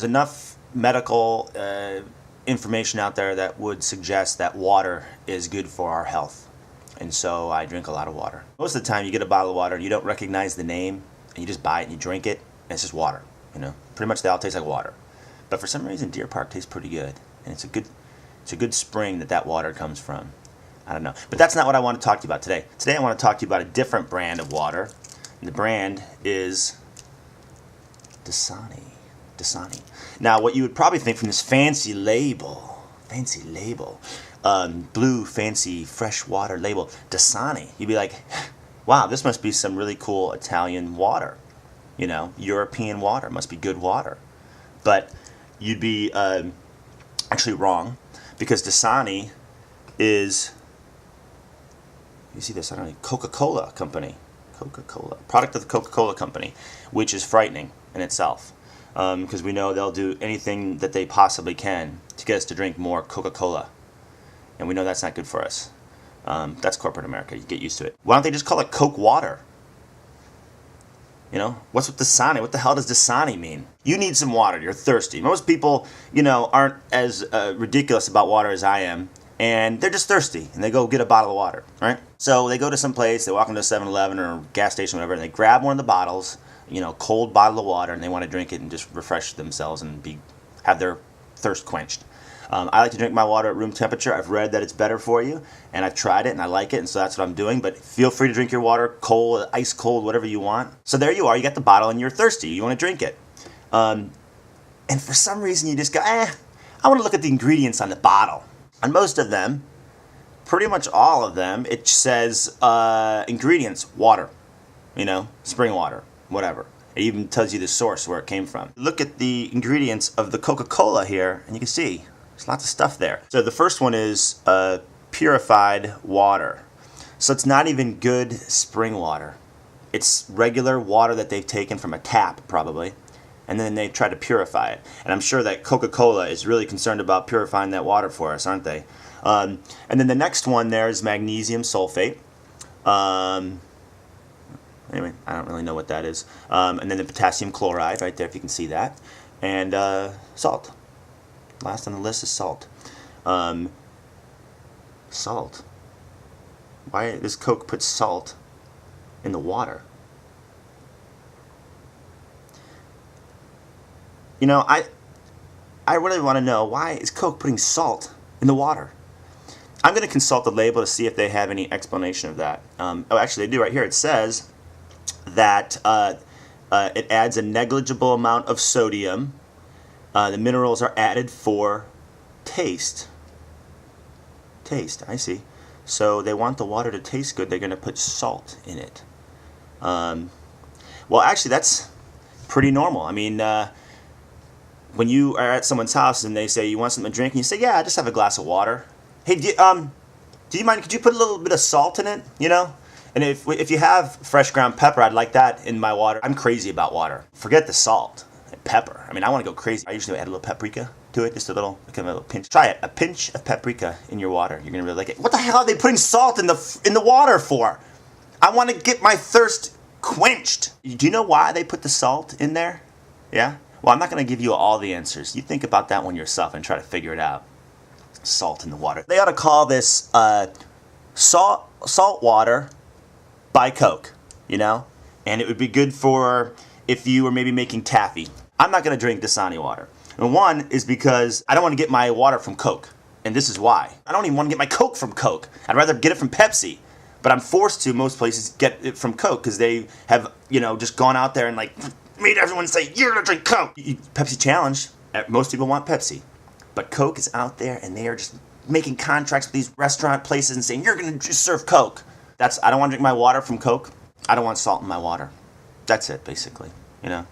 There's enough medical information out there that would suggest that water is good for our health. And so I drink a lot of water. Most of the time you get a bottle of water and you don't recognize the name and you just buy it and you drink it and it's just water. You know, pretty much they all taste like water. But for some reason Deer Park tastes pretty good, and it's a good spring that water comes from. I don't know. But that's not what I want to talk to you about today. Today I want to talk to you about a different brand of water. And the brand is Dasani. Now, what you would probably think from this fancy label, blue, fancy, fresh water label, Dasani, you'd be like, wow, this must be some really cool Italian water. You know, European water, must be good water. But you'd be actually wrong, because Dasani is, you see this, I don't know, Coca-Cola company. Coca-Cola, product of the Coca-Cola company, which is frightening in itself. Because we know they'll do anything that they possibly can to get us to drink more Coca-Cola. And we know that's not good for us. That's corporate America. You get used to it. Why don't they just call it Coke water? You know, what's with Dasani? What the hell does Dasani mean? You need some water. You're thirsty. Most people, you know, aren't as ridiculous about water as I am. And they're just thirsty. And they go get a bottle of water, right? So they go to some place. They walk into a 7-Eleven or a gas station or whatever. And they grab one of the bottles, you know, cold bottle of water, and they want to drink it and just refresh themselves and have their thirst quenched. I like to drink my water at room temperature. I've read that it's better for you, and I've tried it and I like it, and so that's what I'm doing. But feel free to drink your water cold, ice cold, whatever you want. So there you are. You got the bottle and you're thirsty. You want to drink it. And for some reason you just go, I want to look at the ingredients on the bottle. On most of them, pretty much all of them, it says ingredients, water, you know, spring water, whatever. It even tells you the source where it came from. Look at the ingredients of the Coca-Cola here, and you can see there's lots of stuff there. So the first one is purified water. So it's not even good spring water. It's regular water that they've taken from a tap, probably, and then they try to purify it. And I'm sure that Coca-Cola is really concerned about purifying that water for us, aren't they? And then the next one there is magnesium sulfate. Anyway, I don't really know what that is. And then the potassium chloride right there, if you can see that. And salt. Last on the list is salt. Salt. Why does Coke put salt in the water? You know, I really want to know, why is Coke putting salt in the water? I'm going to consult the label to see if they have any explanation of that. Oh, actually, they do right here. It says that it adds a negligible amount of sodium. The minerals are added for taste. Taste, I see. So they want the water to taste good. They're going to put salt in it. Well, actually, that's pretty normal. I mean, when you are at someone's house and they say, you want something to drink? And you say, yeah, I just have a glass of water. Hey, do you mind, could you put a little bit of salt in it, you know? And if you have fresh ground pepper, I'd like that in my water. I'm crazy about water. Forget the salt. Pepper. I mean, I want to go crazy. I usually add a little paprika to it, just a little pinch. Try it. A pinch of paprika in your water. You're gonna really like it. What the hell are they putting salt in the water for? I want to get my thirst quenched. Do you know why they put the salt in there? Yeah? Well, I'm not going to give you all the answers. You think about that one yourself and try to figure it out. Salt in the water. They ought to call this salt water by Coke, you know? And it would be good for if you were maybe making taffy. I'm not going to drink Dasani water. And one is because I don't want to get my water from Coke. And this is why. I don't even want to get my Coke from Coke. I'd rather get it from Pepsi. But I'm forced to, most places, get it from Coke because they have, you know, just gone out there and like made everyone say, you're going to drink Coke. Pepsi challenge. Most people want Pepsi. But Coke is out there and they are just making contracts with these restaurant places and saying, you're going to just serve Coke. I don't want to drink my water from Coke. I don't want salt in my water. That's it, basically, you know.